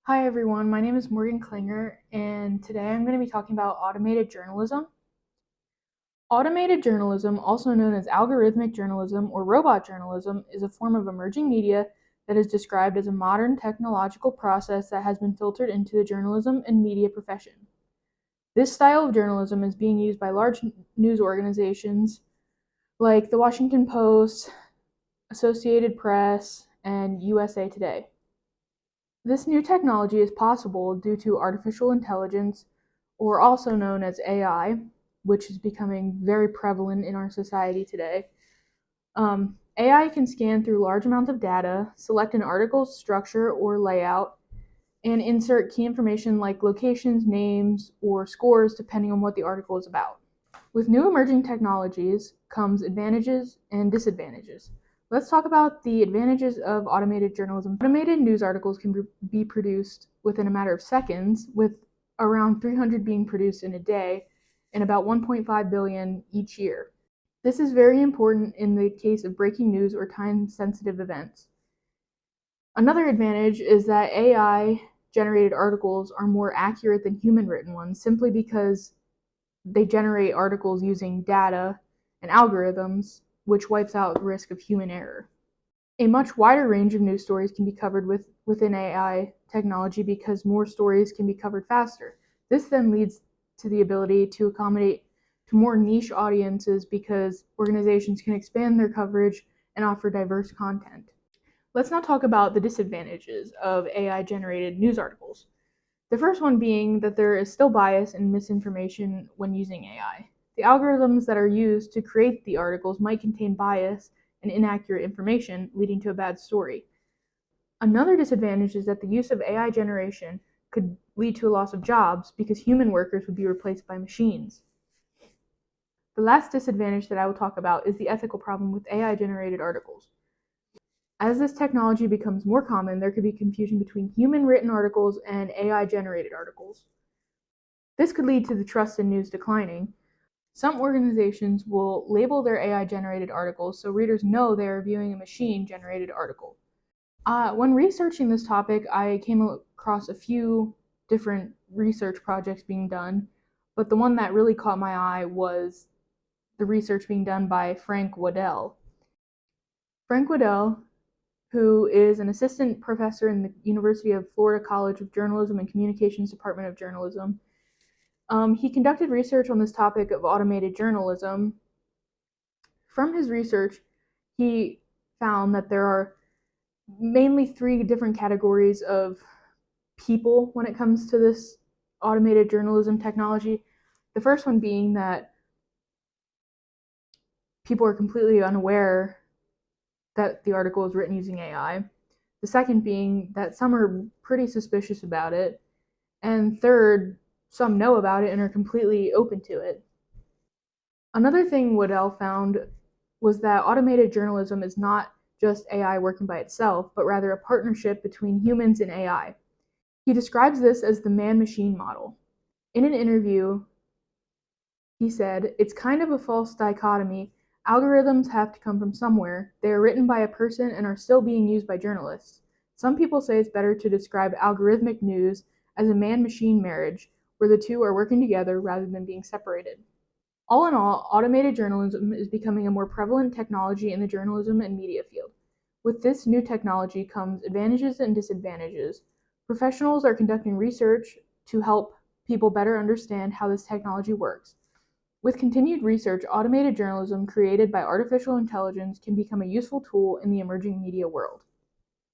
Hi everyone, my name is Morgan Klinger, and today I'm going to be talking about automated journalism. Automated journalism, also known as algorithmic journalism or robot journalism, is a form of emerging media that is described as a modern technological process that has been filtered into the journalism and media profession. This style of journalism is being used by large news organizations like the Washington Post, Associated Press, and USA Today. This new technology is possible due to artificial intelligence, or also known as AI, which is becoming very prevalent in our society today. AI can scan through large amounts of data, select an article's structure or layout, and insert key information like locations, names, or scores depending on what the article is about. With new emerging technologies comes advantages and disadvantages. Let's talk about the advantages of automated journalism. Automated news articles can be produced within a matter of seconds, with around 300 being produced in a day and about 1.5 billion each year. This is very important in the case of breaking news or time-sensitive events. Another advantage is that AI-generated articles are more accurate than human-written ones, simply because they generate articles using data and algorithms, which wipes out the risk of human error. A much wider range of news stories can be covered within AI technology because more stories can be covered faster. This then leads to the ability to accommodate to more niche audiences because organizations can expand their coverage and offer diverse content. Let's now talk about the disadvantages of AI-generated news articles. The first one being that there is still bias and misinformation when using AI. The algorithms that are used to create the articles might contain bias and inaccurate information, leading to a bad story. Another disadvantage is that the use of AI generation could lead to a loss of jobs because human workers would be replaced by machines. The last disadvantage that I will talk about is the ethical problem with AI-generated articles. As this technology becomes more common, there could be confusion between human-written articles and AI-generated articles. This could lead to the trust in news declining. Some organizations will label their AI-generated articles so readers know they are viewing a machine-generated article. When researching this topic, I came across a few different research projects being done, but the one that really caught my eye was the research being done by Frank Waddell. Frank Waddell, who is an assistant professor in the University of Florida College of Journalism and Communications Department of Journalism. He conducted research on this topic of automated journalism. From his research, he found that there are mainly three different categories of people when it comes to this automated journalism technology. The first one being that people are completely unaware that the article is written using AI. The second being that some are pretty suspicious about it. And third, some know about it and are completely open to it. Another thing Waddell found was that automated journalism is not just AI working by itself, but rather a partnership between humans and AI. He describes this as the man-machine model. In an interview, he said, "It's kind of a false dichotomy. Algorithms have to come from somewhere. They are written by a person and are still being used by journalists. Some people say it's better to describe algorithmic news as a man-machine marriage, where the two are working together rather than being separated." All in all, automated journalism is becoming a more prevalent technology in the journalism and media field. With this new technology comes advantages and disadvantages. Professionals are conducting research to help people better understand how this technology works. With continued research, automated journalism created by artificial intelligence can become a useful tool in the emerging media world.